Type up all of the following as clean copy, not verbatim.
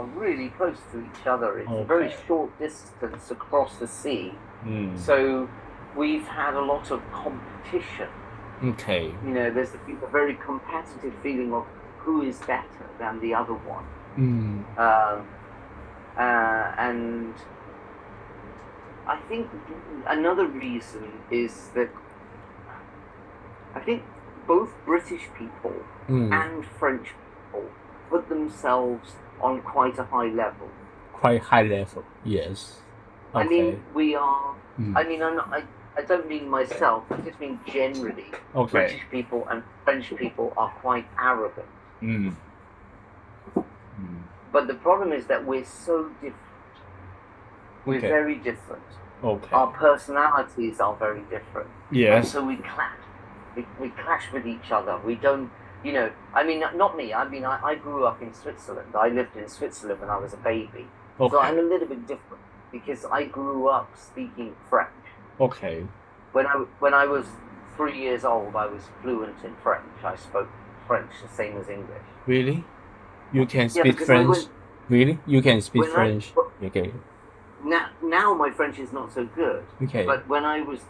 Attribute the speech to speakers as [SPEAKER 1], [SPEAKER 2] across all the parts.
[SPEAKER 1] are really close to each other. It's a very
[SPEAKER 2] Okay.
[SPEAKER 1] short distance across the sea.
[SPEAKER 2] Mm.
[SPEAKER 1] So we've had a lot of competition.
[SPEAKER 2] Okay.
[SPEAKER 1] There's a very competitive feeling of who is better than the other one.
[SPEAKER 2] Mm.
[SPEAKER 1] Um, and I think another reason is that I think both British people
[SPEAKER 2] Mm.
[SPEAKER 1] and French people put themselves on quite a high level.
[SPEAKER 2] Quite high level. Yes.
[SPEAKER 1] I
[SPEAKER 2] Okay.
[SPEAKER 1] mean, we are.
[SPEAKER 2] Mm.
[SPEAKER 1] I mean, I don't mean myself. I just mean generally,
[SPEAKER 2] Okay.
[SPEAKER 1] British people and French people are quite arrogant.
[SPEAKER 2] Mm. Mm.
[SPEAKER 1] But the problem is that we're so different. We're
[SPEAKER 2] Okay.
[SPEAKER 1] very different.
[SPEAKER 2] Okay.
[SPEAKER 1] Our personalities are very different, and
[SPEAKER 2] Yes.
[SPEAKER 1] so we clash. We clash with each other. We don't. I mean, not me. I mean, I grew up in Switzerland. I lived in Switzerland when I was a baby, so I'm
[SPEAKER 2] Okay.
[SPEAKER 1] a little bit different because I grew up speaking French.
[SPEAKER 2] Okay.
[SPEAKER 1] When I was 3 years old, I was fluent in French. I spoke French the same as English.
[SPEAKER 2] Really? You can
[SPEAKER 1] Yeah,
[SPEAKER 2] speak
[SPEAKER 1] because I
[SPEAKER 2] French?
[SPEAKER 1] went
[SPEAKER 2] Really? You can speak
[SPEAKER 1] when I
[SPEAKER 2] French? Okay.
[SPEAKER 1] now my French is not so good,
[SPEAKER 2] Okay.
[SPEAKER 1] but when I was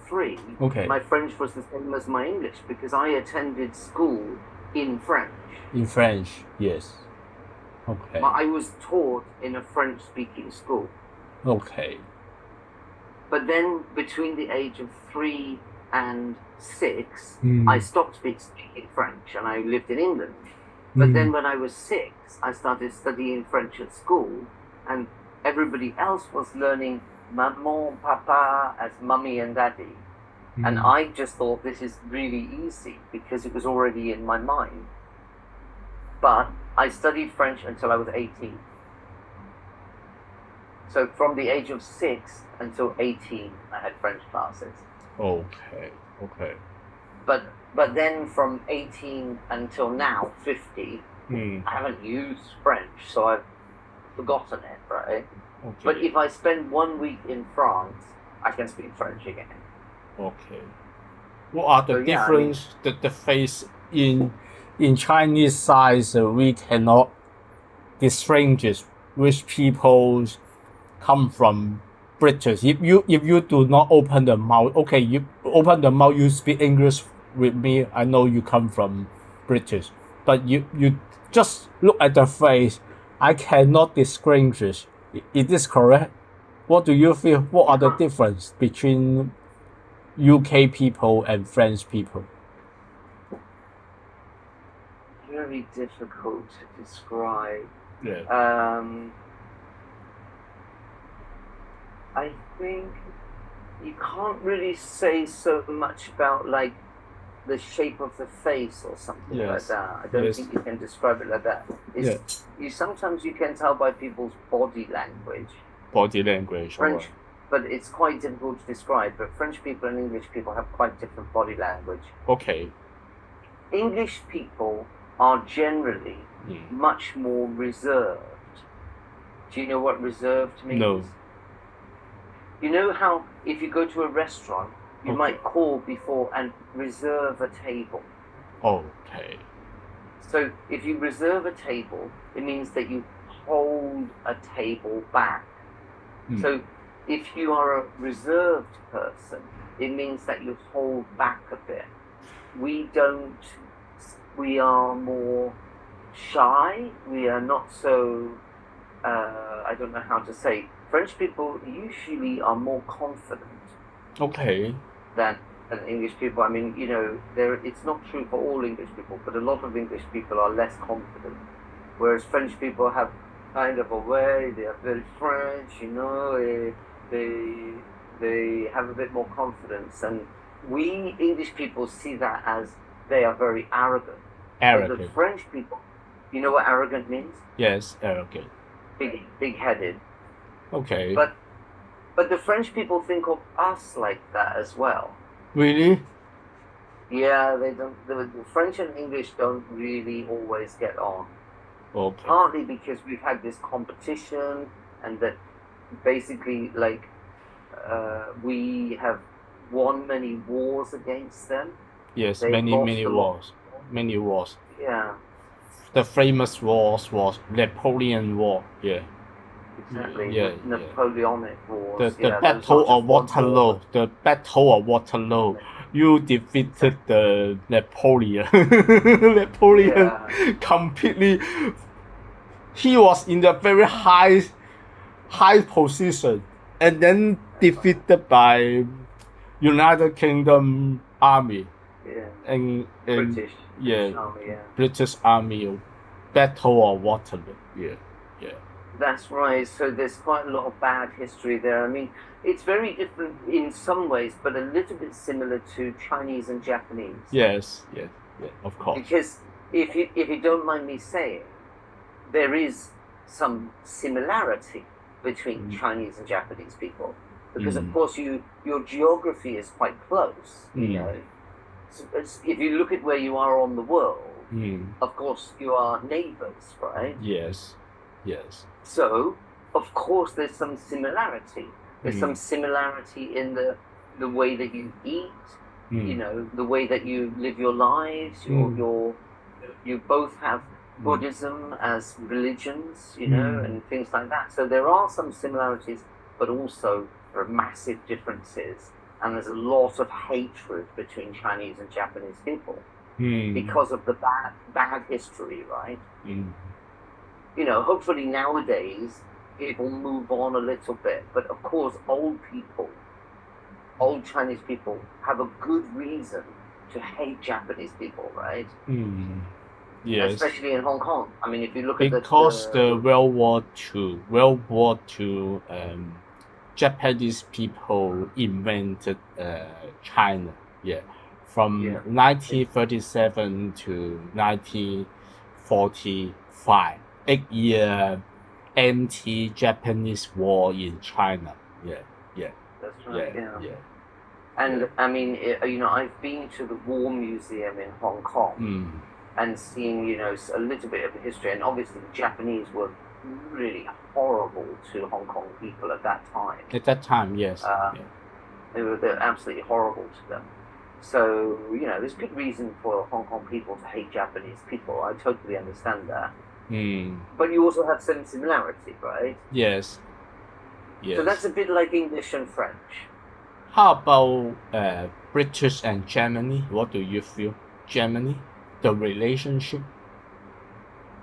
[SPEAKER 1] 3,
[SPEAKER 2] Okay.
[SPEAKER 1] my French was the same as my English because I attended school in French.
[SPEAKER 2] In French, yes. Okay.
[SPEAKER 1] I was taught in a French-speaking school.
[SPEAKER 2] Okay.
[SPEAKER 1] But then between the age of 3 and 6, I
[SPEAKER 2] Mm.
[SPEAKER 1] stopped speaking French and I lived in England. But
[SPEAKER 2] Mm.
[SPEAKER 1] then when I was 6, I started studying French at school, and everybody else was learning maman, papa as mummy and daddy. And
[SPEAKER 2] Mm.
[SPEAKER 1] I just thought this is really easy because it was already in my mind. But I studied French until I was 18. So from the age of 6 until 18, I had French classes.
[SPEAKER 2] Okay. Okay.
[SPEAKER 1] But then from 18 until now, 50,
[SPEAKER 2] Mm.
[SPEAKER 1] I haven't used French, so I've forgotten it, right? But
[SPEAKER 2] Okay.
[SPEAKER 1] if I spend 1 week in France, I can speak French again.
[SPEAKER 2] Okay. What are the
[SPEAKER 1] So yeah, I mean,
[SPEAKER 2] difference that the face in Chinese side? We cannot distinguish which people come from British. If you do not open the mouth, okay, you open the mouth, you speak English with me. I know you come from British, but you just look at the face. I cannot distinguish. Is this correct? What do you feel? What
[SPEAKER 1] you
[SPEAKER 2] are the
[SPEAKER 1] can't.
[SPEAKER 2] difference between UK people and French people?
[SPEAKER 1] Very difficult to describe.
[SPEAKER 2] Yeah.
[SPEAKER 1] Um, I think you can't really say so much about like the shape of the face or something like
[SPEAKER 2] Yes.
[SPEAKER 1] that. I don't
[SPEAKER 2] Yes.
[SPEAKER 1] think you can describe it like that.
[SPEAKER 2] Yeah.
[SPEAKER 1] Sometimes you can tell by people's body language.
[SPEAKER 2] Body language. All right.
[SPEAKER 1] French, but it's quite difficult to describe. But French people and English people have quite different body language.
[SPEAKER 2] Okay.
[SPEAKER 1] English people are generally
[SPEAKER 2] Mm.
[SPEAKER 1] much more reserved. Do you know what reserved means?
[SPEAKER 2] No.
[SPEAKER 1] You know how if you go to a restaurant, you
[SPEAKER 2] Okay.
[SPEAKER 1] might call before and reserve a table.
[SPEAKER 2] Okay.
[SPEAKER 1] So if you reserve a table, it means that you hold a table back.
[SPEAKER 2] Mm.
[SPEAKER 1] So if you are a reserved person, it means that you hold back a bit. We don't, we are more shy. We are not so, I don't know how to say. French people usually are more confident
[SPEAKER 2] Okay.
[SPEAKER 1] than English people. I mean, it's not true for all English people, but a lot of English people are less confident. Whereas French people have kind of a way, they are very French, they have a bit more confidence. And we English people see that as they are very arrogant. But the
[SPEAKER 2] Arrogant.
[SPEAKER 1] French people, you know what arrogant means?
[SPEAKER 2] Yes, arrogant.
[SPEAKER 1] Big-headed.
[SPEAKER 2] Okay.
[SPEAKER 1] But the French people think of us like that as well.
[SPEAKER 2] Really?
[SPEAKER 1] Yeah, they don't. The French and English don't really always get on.
[SPEAKER 2] Okay.
[SPEAKER 1] Partly because we've had this competition, and that basically, like, we have won many wars against them.
[SPEAKER 2] Yes,
[SPEAKER 1] They've
[SPEAKER 2] many
[SPEAKER 1] lost
[SPEAKER 2] many
[SPEAKER 1] a lot.
[SPEAKER 2] wars. Many wars.
[SPEAKER 1] Yeah.
[SPEAKER 2] the famous wars was Napoleon War. Yeah.
[SPEAKER 1] Exactly.
[SPEAKER 2] Yeah,
[SPEAKER 1] the Napoleonic Wars.
[SPEAKER 2] The
[SPEAKER 1] yeah,
[SPEAKER 2] Battle
[SPEAKER 1] those not
[SPEAKER 2] of
[SPEAKER 1] just one
[SPEAKER 2] Waterloo.
[SPEAKER 1] war,
[SPEAKER 2] The Battle of Waterloo. You defeated the Napoleon. Napoleon
[SPEAKER 1] Yeah.
[SPEAKER 2] completely. He was in the very high position, and then defeated by United Kingdom Army
[SPEAKER 1] Yeah.
[SPEAKER 2] and
[SPEAKER 1] British
[SPEAKER 2] yeah,
[SPEAKER 1] Army. Yeah.
[SPEAKER 2] British Army. Battle of Waterloo. Yeah.
[SPEAKER 1] That's right. So there's quite a lot of bad history there. I mean, it's very different in some ways, but a little bit similar to Chinese and Japanese.
[SPEAKER 2] Yes, of course.
[SPEAKER 1] Because if you don't mind me saying, there is some similarity between Chinese and Japanese people. Because of course your geography is quite close. You know, so if you look at where you are on the world, of course you are neighbors, right?
[SPEAKER 2] Yes.
[SPEAKER 1] So, of course, there's some similarity. There's some similarity in the way that you eat, you know, the way that you live your lives. You both have Buddhism as religions, you know, and things like that. So there are some similarities, but also there are massive differences. And there's a lot of hatred between Chinese and Japanese people because of the bad history, right? You know, hopefully nowadays people move on a little bit, but of course old Chinese people have a good reason to hate Japanese people, right?
[SPEAKER 2] Yes.
[SPEAKER 1] Especially in Hong Kong. I mean, if you look
[SPEAKER 2] because
[SPEAKER 1] at
[SPEAKER 2] the World War II, Japanese people invented China. Yeah, from 1937 to 1945. 8-year anti-Japanese war in China. Yeah.
[SPEAKER 1] That's right. And I mean, you know, I've been to the War Museum in Hong Kong and seen, you know, a little bit of the history. And obviously, the Japanese were really horrible to Hong Kong people at that time.
[SPEAKER 2] At that time, yes.
[SPEAKER 1] They're absolutely horrible to them. So, you know, there's good reason for Hong Kong people to hate Japanese people. I totally understand that. But you also have some similarity, right?
[SPEAKER 2] Yes.
[SPEAKER 1] So that's a bit like English and French.
[SPEAKER 2] How about British and Germany? What do you feel? Germany, the relationship?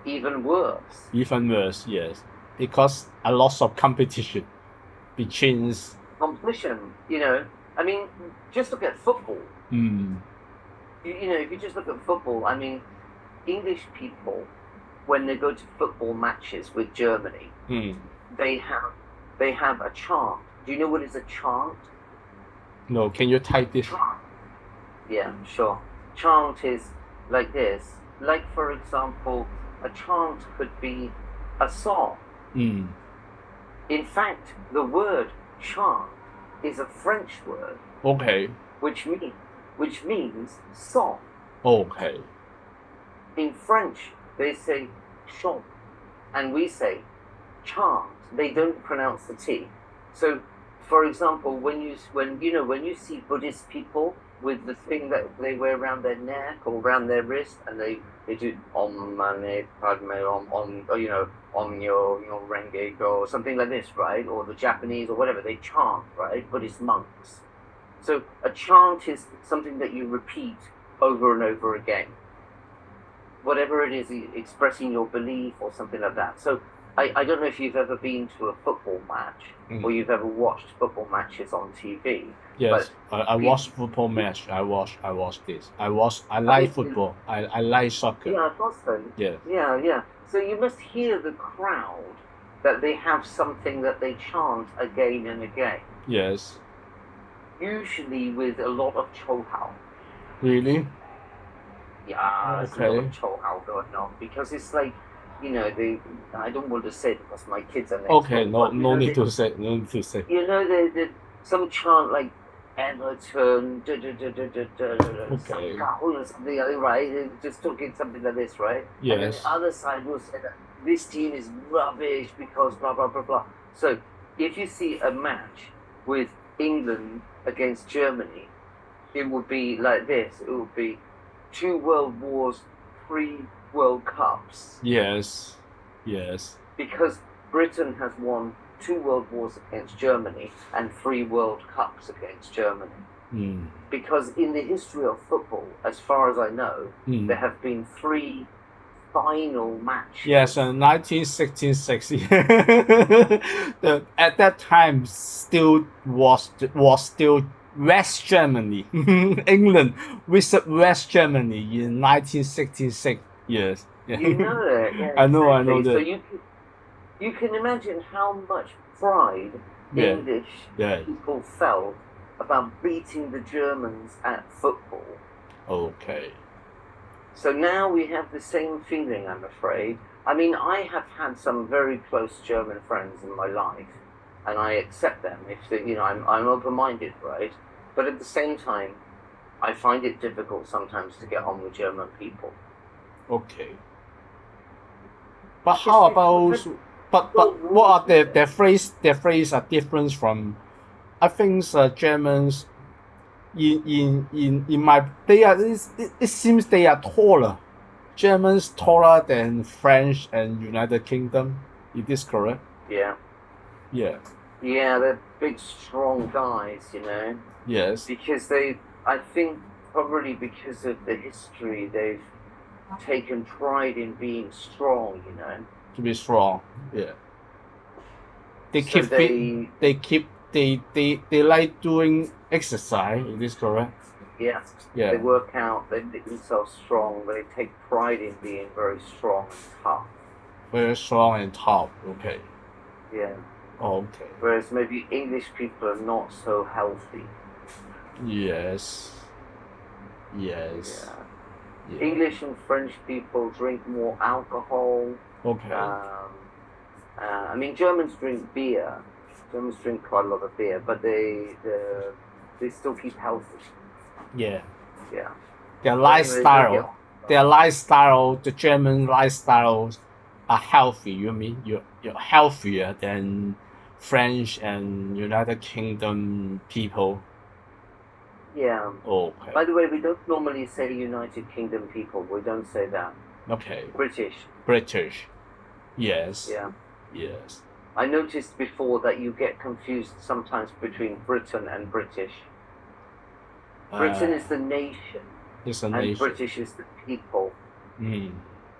[SPEAKER 1] Even worse.
[SPEAKER 2] Even worse, yes. Because a lot of competition between...
[SPEAKER 1] Competition, you know. I mean, just look at football. You know, if you just look at football, I mean, English people, when they go to football matches with Germany, they have a chant. Do you know what is a chant?
[SPEAKER 2] No, can you type this?
[SPEAKER 1] Chant. Yeah, sure. Chant is like this. Like, for example, a chant could be a song. In fact, the word chant is a French word.
[SPEAKER 2] Okay.
[SPEAKER 1] Which means song.
[SPEAKER 2] Okay.
[SPEAKER 1] In French, they say chant, and we say chant. They don't pronounce the T. So, for example, when you see Buddhist people with the thing that they wear around their neck or around their wrist, and they do Om Mani Padme Om, you know, Om Yo Renge Go, or something like this, right? Or the Japanese or whatever, they chant, right? Buddhist monks. So a chant is something that you repeat over and over again. Whatever it is, expressing your belief or something like that. So I don't know if you've ever been to a football match or you've ever watched football matches on TV.
[SPEAKER 2] Yes, I watch football match. I watch this. I like football. I like soccer.
[SPEAKER 1] Yeah, I thought so.
[SPEAKER 2] Yes.
[SPEAKER 1] Yeah. So you must hear the crowd that they have something that they chant again and again.
[SPEAKER 2] Yes.
[SPEAKER 1] Usually with a lot of Chouhao.
[SPEAKER 2] Really?
[SPEAKER 1] Yeah, there's a lot of Chouhao going on because it's like, you know, I don't want to say it because my kids are next
[SPEAKER 2] okay,
[SPEAKER 1] door,
[SPEAKER 2] no need to say.
[SPEAKER 1] You know, some chant like Everton, something, right? They're just talking something like this, right?
[SPEAKER 2] Yes.
[SPEAKER 1] And then the other side will say that this team is rubbish because blah, blah, blah, blah. So if you see a match with England against Germany, it would be like this. It would be 2 world wars, 3 World Cups
[SPEAKER 2] Yes. Yes.
[SPEAKER 1] because Britain has won 2 World Wars against Germany and 3 World Cups against Germany.
[SPEAKER 2] Mm.
[SPEAKER 1] Because in the history of football, as far as I know,
[SPEAKER 2] Mm.
[SPEAKER 1] there have been 3 final matches.
[SPEAKER 2] Yes, 1966. At that time, still was still West Germany, England visit West Germany in 1966. Yes, yeah.
[SPEAKER 1] You know it, yeah,
[SPEAKER 2] I know
[SPEAKER 1] exactly. So
[SPEAKER 2] that.
[SPEAKER 1] you can imagine how much pride
[SPEAKER 2] Yeah,
[SPEAKER 1] English
[SPEAKER 2] yeah.
[SPEAKER 1] people felt about beating the Germans at football.
[SPEAKER 2] Okay.
[SPEAKER 1] So now we have the same feeling, I'm afraid. I mean, I have had some very close German friends in my life, and I accept them. If they, I'm open-minded, right? But at the same time, I find it difficult sometimes to get on with German people.
[SPEAKER 2] Okay. But how about but what are their phrase are different from I think Germans in my they are it seems they are taller. Germans taller than French and United Kingdom. Is this correct?
[SPEAKER 1] Yeah.
[SPEAKER 2] Yeah.
[SPEAKER 1] Yeah, they're big, strong guys,
[SPEAKER 2] Yes.
[SPEAKER 1] because I think probably because of the history, they've taken pride in being strong,
[SPEAKER 2] To be strong. Yeah. They
[SPEAKER 1] So
[SPEAKER 2] keep fit. They like doing exercise. Is this correct?
[SPEAKER 1] Yeah.
[SPEAKER 2] Yeah.
[SPEAKER 1] They work out, they make themselves strong, they take pride in being very strong and tough.
[SPEAKER 2] Very strong and tough. Okay.
[SPEAKER 1] Yeah.
[SPEAKER 2] Okay.
[SPEAKER 1] Whereas maybe English people are not so healthy.
[SPEAKER 2] Yes. Yes.
[SPEAKER 1] Yeah.
[SPEAKER 2] Yeah.
[SPEAKER 1] English and French people drink more alcohol.
[SPEAKER 2] Okay.
[SPEAKER 1] I mean, Germans drink beer. Germans drink quite a lot of beer, but they still keep healthy.
[SPEAKER 2] Yeah.
[SPEAKER 1] Yeah.
[SPEAKER 2] Their
[SPEAKER 1] Anyway,
[SPEAKER 2] lifestyle, the German lifestyles are healthy. You mean you're healthier than French and United Kingdom people?
[SPEAKER 1] Yeah.
[SPEAKER 2] Okay.
[SPEAKER 1] By the way, we don't normally say United Kingdom people. We don't say that.
[SPEAKER 2] Okay.
[SPEAKER 1] British.
[SPEAKER 2] British. Yes.
[SPEAKER 1] Yeah.
[SPEAKER 2] Yes.
[SPEAKER 1] I noticed before that you get confused sometimes between Britain and British. Britain is the nation.
[SPEAKER 2] It's a
[SPEAKER 1] and
[SPEAKER 2] nation.
[SPEAKER 1] British is the people.
[SPEAKER 2] Mm.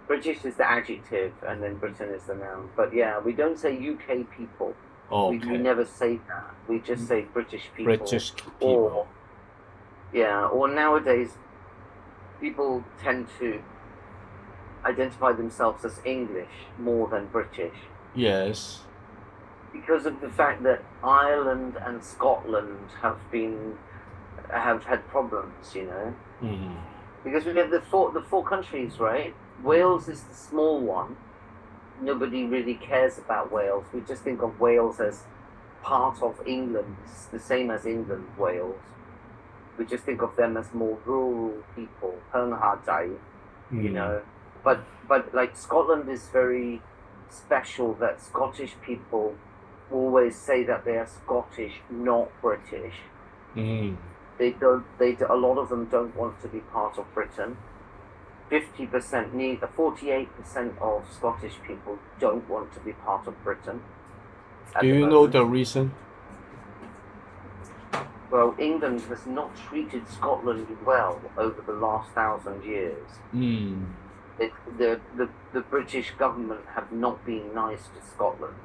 [SPEAKER 1] British is the adjective, and then Britain is the noun. But yeah, we don't say UK people.
[SPEAKER 2] Okay.
[SPEAKER 1] We never say that. We just say British people.
[SPEAKER 2] British people.
[SPEAKER 1] Or nowadays, people tend to identify themselves as English more than British.
[SPEAKER 2] Yes.
[SPEAKER 1] Because of the fact that Ireland and Scotland have had problems,
[SPEAKER 2] Mm.
[SPEAKER 1] Because we have the four countries, right? Wales is the small one. Nobody really cares about Wales. We just think of Wales as part of England. It's the same as England, Wales. We just think of them as more rural people, But like Scotland is very special. That Scottish people always say that they are Scottish, not British.
[SPEAKER 2] Mm.
[SPEAKER 1] A lot of them don't want to be part of Britain. 48% of Scottish people don't want to be part of Britain.
[SPEAKER 2] Do you know the reason?
[SPEAKER 1] Well, England has not treated Scotland well over the last 1,000 years.
[SPEAKER 2] Mm.
[SPEAKER 1] The British government have not been nice to Scotland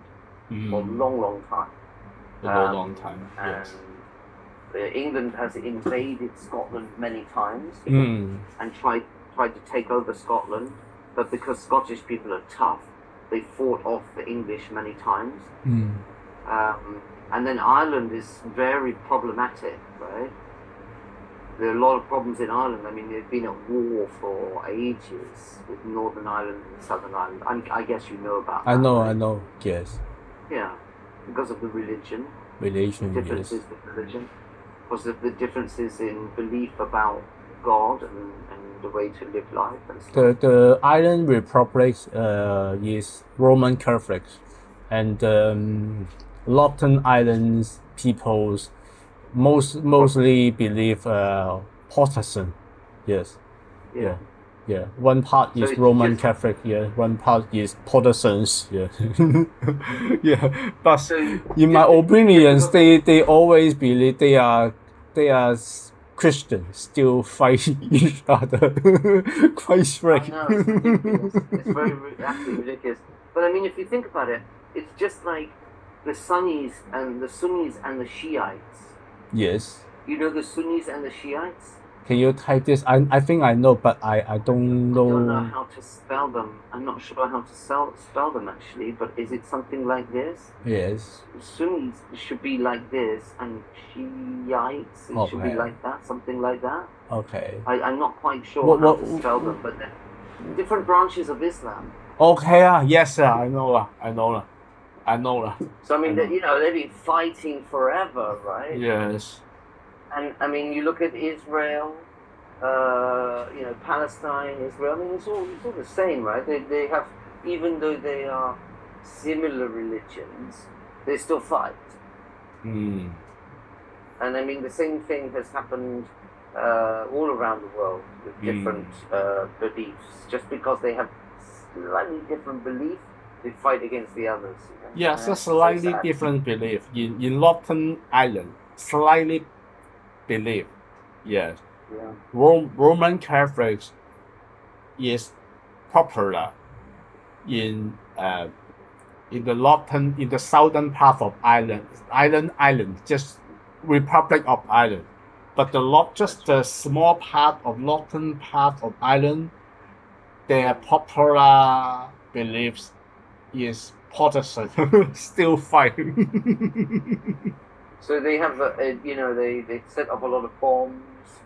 [SPEAKER 1] for a long time.
[SPEAKER 2] Long time, yes.
[SPEAKER 1] England has invaded Scotland many times and tried to take over Scotland, but because Scottish people are tough, they fought off the English many times. And then Ireland is very problematic, right? There are a lot of problems in Ireland. I mean, they've been at war for ages with Northern Ireland and Southern Ireland. I guess you know about that.
[SPEAKER 2] I know, yes.
[SPEAKER 1] Yeah, because of the religion.
[SPEAKER 2] Differences
[SPEAKER 1] with religion. Because of the differences in belief about God and the way to live life and stuff.
[SPEAKER 2] The Ireland Republic is Roman Catholic, and Northern Ireland peoples mostly believe Protestant. Yes.
[SPEAKER 1] Yeah.
[SPEAKER 2] Yeah, one part
[SPEAKER 1] So
[SPEAKER 2] is
[SPEAKER 1] it's
[SPEAKER 2] Roman
[SPEAKER 1] just
[SPEAKER 2] Catholic. Yeah, one part is Protestants. Yeah, yeah. But
[SPEAKER 1] so
[SPEAKER 2] in my
[SPEAKER 1] different
[SPEAKER 2] opinions,
[SPEAKER 1] of the
[SPEAKER 2] they always believe they are Christians still fighting each other. Quite
[SPEAKER 1] I
[SPEAKER 2] strange.
[SPEAKER 1] know it's ridiculous. It's absolutely ridiculous. But I mean, if you think about it, it's just like the Sunnis and the Shiites.
[SPEAKER 2] Yes.
[SPEAKER 1] You know the Sunnis and the Shiites?
[SPEAKER 2] Can you type this? I think I know, but I don't
[SPEAKER 1] I don't know
[SPEAKER 2] know.
[SPEAKER 1] how to spell them. I'm not sure how to spell them actually, but is it something like this?
[SPEAKER 2] Yes.
[SPEAKER 1] Sunnis should be like this, and Shiites it should be
[SPEAKER 2] Okay.
[SPEAKER 1] like that, something like that.
[SPEAKER 2] Okay.
[SPEAKER 1] I'm not quite sure
[SPEAKER 2] What
[SPEAKER 1] how
[SPEAKER 2] what?
[SPEAKER 1] to spell them, but they're different branches of Islam.
[SPEAKER 2] Okay. Yes. I know. I know. I know.
[SPEAKER 1] So I
[SPEAKER 2] I
[SPEAKER 1] mean,
[SPEAKER 2] know.
[SPEAKER 1] they've been fighting forever, right?
[SPEAKER 2] Yes.
[SPEAKER 1] And I mean, you look at Israel, Palestine, Israel. I mean, it's all the same, right? They have, even though they are similar religions, they still fight.
[SPEAKER 2] Mm.
[SPEAKER 1] And I mean, the same thing has happened all around the world with different beliefs. Just because they have slightly different belief, they fight against the others.
[SPEAKER 2] Yes, a
[SPEAKER 1] It's so
[SPEAKER 2] slightly
[SPEAKER 1] sad.
[SPEAKER 2] different belief in Northern Ireland. Slightly belief. Yes.
[SPEAKER 1] Yeah.
[SPEAKER 2] Roman Catholics is popular in in the southern part of Ireland, just Republic of Ireland. But just the small part of northern part of Ireland, their popular beliefs is Protestant, still fighting.
[SPEAKER 1] So they have, they set up a lot of bombs.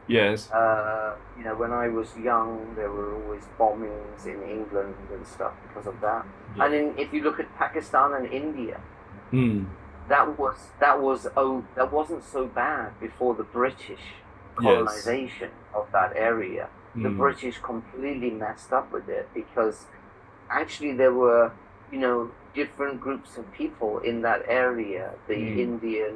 [SPEAKER 2] Yes.
[SPEAKER 1] When I was young, there were always bombings in England and stuff because of that.
[SPEAKER 2] Yeah.
[SPEAKER 1] And if you look at Pakistan and India,
[SPEAKER 2] Mm.
[SPEAKER 1] that wasn't so bad before the British
[SPEAKER 2] Yes.
[SPEAKER 1] colonization of that area. The
[SPEAKER 2] Mm.
[SPEAKER 1] British completely messed up with it because actually there were, different groups of people in that area, the Indian